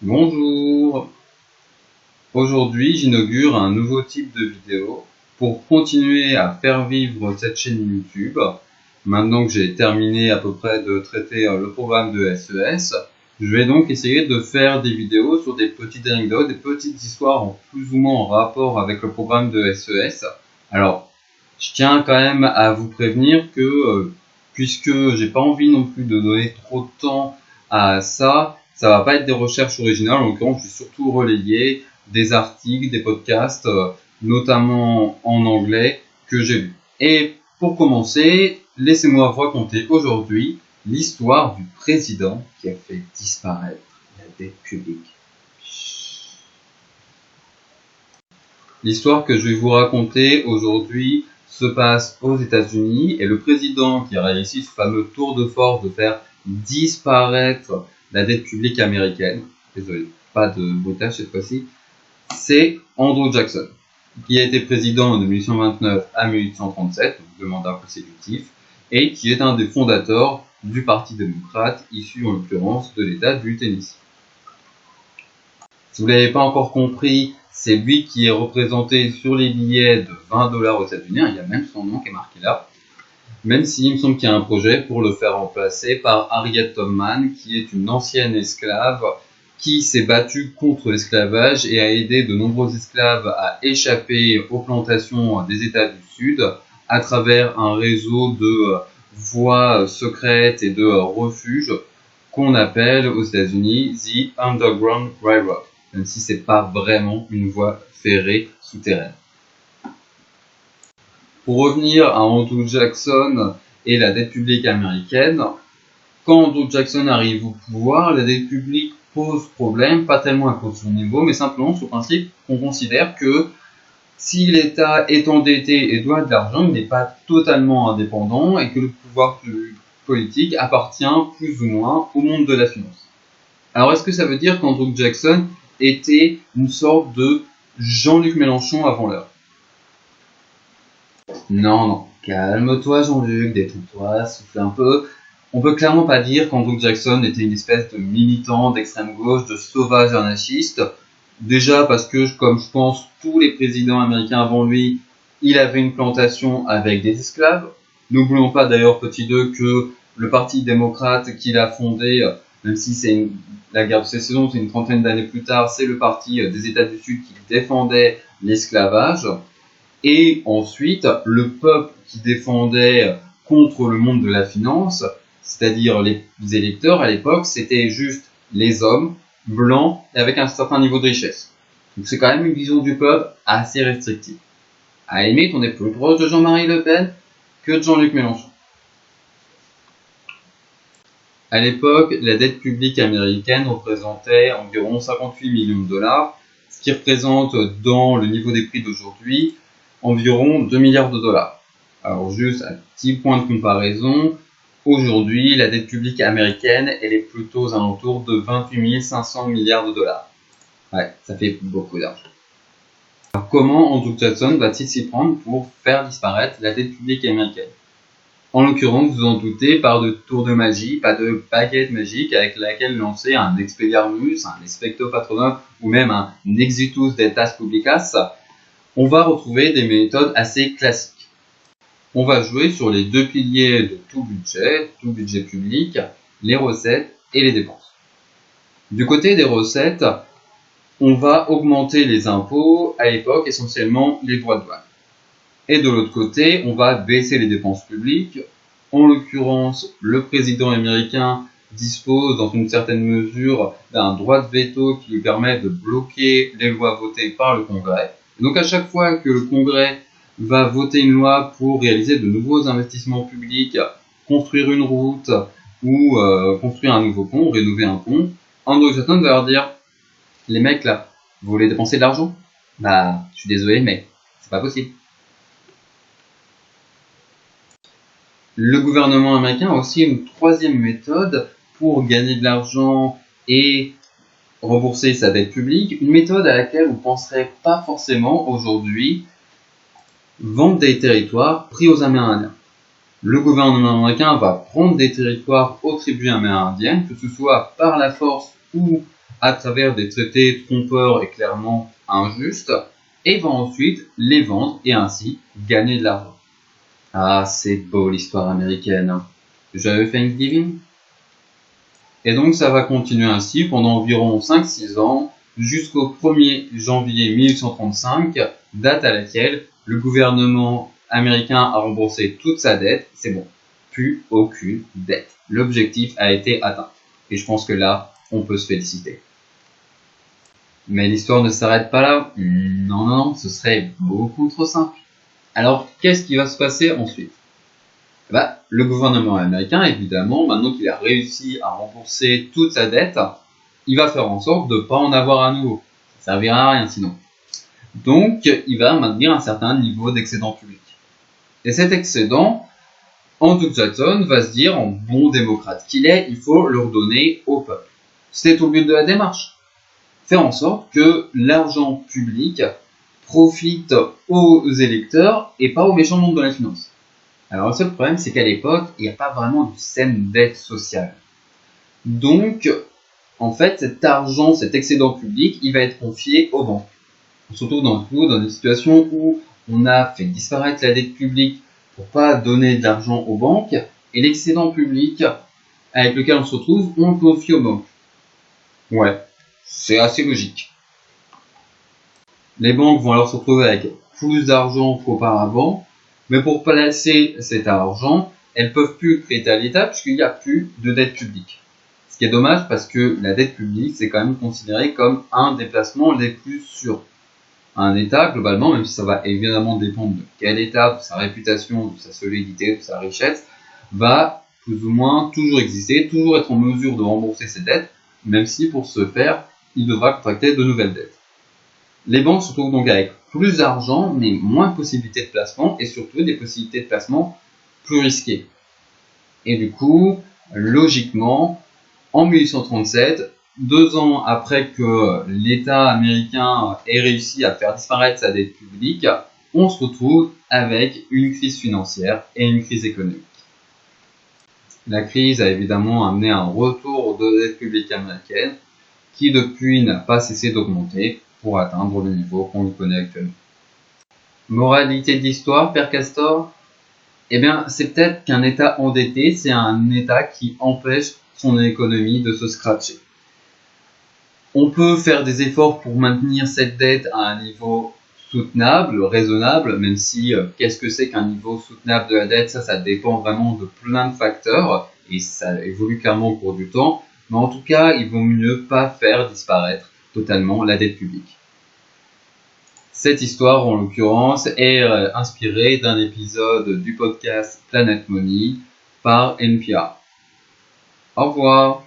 Bonjour. Aujourd'hui, j'inaugure un nouveau type de vidéo pour continuer à faire vivre cette chaîne YouTube. Maintenant que j'ai terminé à peu près de traiter le programme de SES, je vais donc essayer de faire des vidéos sur des petites anecdotes, des petites histoires en plus ou moins en rapport avec le programme de SES. Alors, je tiens quand même à vous prévenir que puisque j'ai pas envie non plus de donner trop de temps à ça va pas être des recherches originales. En l'occurrence, je vais surtout relayer des articles, des podcasts, notamment en anglais, que j'ai lus. Et pour commencer, laissez-moi vous raconter aujourd'hui l'histoire du président qui a fait disparaître la dette publique. L'histoire que je vais vous raconter aujourd'hui se passe aux États-Unis et le président qui a réussi ce fameux tour de force de faire disparaître la dette publique américaine, désolé, pas de bruitage cette fois-ci, c'est Andrew Jackson, qui a été président de 1829 à 1837, donc 2 mandats consécutifs, et qui est un des fondateurs du Parti démocrate, issu en l'occurrence de l'État du Tennessee. Si vous ne l'avez pas encore compris, c'est lui qui est représenté sur les billets de 20 $ aux États-Unis, il y a même son nom qui est marqué là, même s'il me semble qu'il y a un projet pour le faire remplacer par Harriet Tubman, qui est une ancienne esclave qui s'est battue contre l'esclavage et a aidé de nombreux esclaves à échapper aux plantations des États du Sud à travers un réseau de voies secrètes et de refuges qu'on appelle aux États-Unis The Underground Railroad, même si c'est pas vraiment une voie ferrée souterraine. Pour revenir à Andrew Jackson et la dette publique américaine, quand Andrew Jackson arrive au pouvoir, la dette publique pose problème, pas tellement à cause de son niveau, mais simplement sur le principe qu'on considère que si l'État est endetté et doit de l'argent, il n'est pas totalement indépendant et que le pouvoir politique appartient plus ou moins au monde de la finance. Alors est-ce que ça veut dire qu'Andrew Jackson était une sorte de Jean-Luc Mélenchon avant l'heure ? Non, calme-toi Jean-Luc, détends-toi, souffle un peu. On peut clairement pas dire qu'Andrew Jackson était une espèce de militant d'extrême gauche, de sauvage anarchiste. Déjà parce que, comme je pense tous les présidents américains avant lui, il avait une plantation avec des esclaves. N'oublions pas d'ailleurs, petit 2, que le Parti démocrate qu'il a fondé, même si c'est la guerre de sécession, c'est une trentaine d'années plus tard, c'est le parti des États du Sud qui défendait l'esclavage. Et ensuite, le peuple qui défendait contre le monde de la finance, c'est-à-dire les électeurs à l'époque, c'était juste les hommes blancs et avec un certain niveau de richesse. Donc c'est quand même une vision du peuple assez restrictive. À la limite, on est plus proche de Jean-Marie Le Pen que de Jean-Luc Mélenchon. À l'époque, la dette publique américaine représentait environ 58 millions de $, ce qui représente dans le niveau des prix d'aujourd'hui environ 2 milliards de $. Alors juste un petit point de comparaison, aujourd'hui la dette publique américaine elle est plutôt aux alentours de 28 500 milliards de $. Ouais, ça fait beaucoup d'argent. Alors comment Andrew Jackson va-t-il s'y prendre pour faire disparaître la dette publique américaine ? En l'occurrence, vous en doutez, par de tours de magie, pas de baguette magique avec laquelle lancer un Expelliarmus, un Expecto Patronum ou même un Exitus Decretas Publicas. On va retrouver des méthodes assez classiques. On va jouer sur les 2 piliers de tout budget public, les recettes et les dépenses. Du côté des recettes, on va augmenter les impôts, à l'époque essentiellement les droits de douane. Et de l'autre côté, on va baisser les dépenses publiques. En l'occurrence, le président américain dispose dans une certaine mesure d'un droit de veto qui lui permet de bloquer les lois votées par le Congrès. Donc à chaque fois que le Congrès va voter une loi pour réaliser de nouveaux investissements publics, construire une route ou construire un nouveau pont, rénover un pont, Andrew Jackson va leur dire « Les mecs là, vous voulez dépenser de l'argent ? Bah, je suis désolé mais c'est pas possible. » Le gouvernement américain a aussi une troisième méthode pour gagner de l'argent et rembourser sa dette publique, une méthode à laquelle on ne penserait pas forcément aujourd'hui, vendre des territoires pris aux Amérindiens. Le gouvernement américain va prendre des territoires aux tribus amérindiennes, que ce soit par la force ou à travers des traités trompeurs et clairement injustes, et va ensuite les vendre et ainsi gagner de l'argent. Ah, c'est beau l'histoire américaine. Joyeux Thanksgiving. Et donc ça va continuer ainsi pendant environ 5-6 ans, jusqu'au 1er janvier 1835, date à laquelle le gouvernement américain a remboursé toute sa dette. C'est bon, plus aucune dette. L'objectif a été atteint. Et je pense que là, on peut se féliciter. Mais l'histoire ne s'arrête pas là. Non, ce serait beaucoup trop simple. Alors, qu'est-ce qui va se passer ensuite ? Le gouvernement américain, évidemment, maintenant qu'il a réussi à rembourser toute sa dette, il va faire en sorte de ne pas en avoir à nouveau. Ça ne servira à rien sinon. Donc, il va maintenir un certain niveau d'excédent public. Et cet excédent, Andrew Jackson va se dire, en bon démocrate qu'il est, il faut le redonner au peuple. C'était tout le but de la démarche. Faire en sorte que l'argent public profite aux électeurs et pas au méchant monde de la finance. Alors le seul problème, c'est qu'à l'époque, il n'y a pas vraiment de saine dette sociale. Donc, en fait, cet argent, cet excédent public, il va être confié aux banques. On se retrouve dans des situations où on a fait disparaître la dette publique pour pas donner de l'argent aux banques, et l'excédent public avec lequel on se retrouve, on le confie aux banques. Ouais, c'est assez logique. Les banques vont alors se retrouver avec plus d'argent qu'auparavant, mais pour placer cet argent, elles peuvent plus le prêter à l'État puisqu'il n'y a plus de dette publique. Ce qui est dommage parce que la dette publique, c'est quand même considéré comme un des placements les plus sûrs. Un État, globalement, même si ça va évidemment dépendre de quel État, de sa réputation, de sa solidité, de sa richesse, va plus ou moins toujours exister, toujours être en mesure de rembourser ses dettes, même si pour ce faire, il devra contracter de nouvelles dettes. Les banques se retrouvent donc avec plus d'argent, mais moins de possibilités de placement, et surtout des possibilités de placement plus risquées. Et du coup, logiquement, en 1837, 2 ans après que l'État américain ait réussi à faire disparaître sa dette publique, on se retrouve avec une crise financière et une crise économique. La crise a évidemment amené un retour de la dette publique américaine, qui depuis n'a pas cessé d'augmenter pour atteindre le niveau qu'on lui connaît actuellement. Moralité de l'histoire, Père Castor ? Eh bien, c'est peut-être qu'un État endetté, c'est un État qui empêche son économie de se scratcher. On peut faire des efforts pour maintenir cette dette à un niveau soutenable, raisonnable, même si qu'est-ce que c'est qu'un niveau soutenable de la dette, ça dépend vraiment de plein de facteurs, et ça évolue clairement au cours du temps, mais en tout cas, il vaut mieux pas faire disparaître totalement la dette publique. Cette histoire, en l'occurrence, est inspirée d'un épisode du podcast Planet Money par NPR. Au revoir.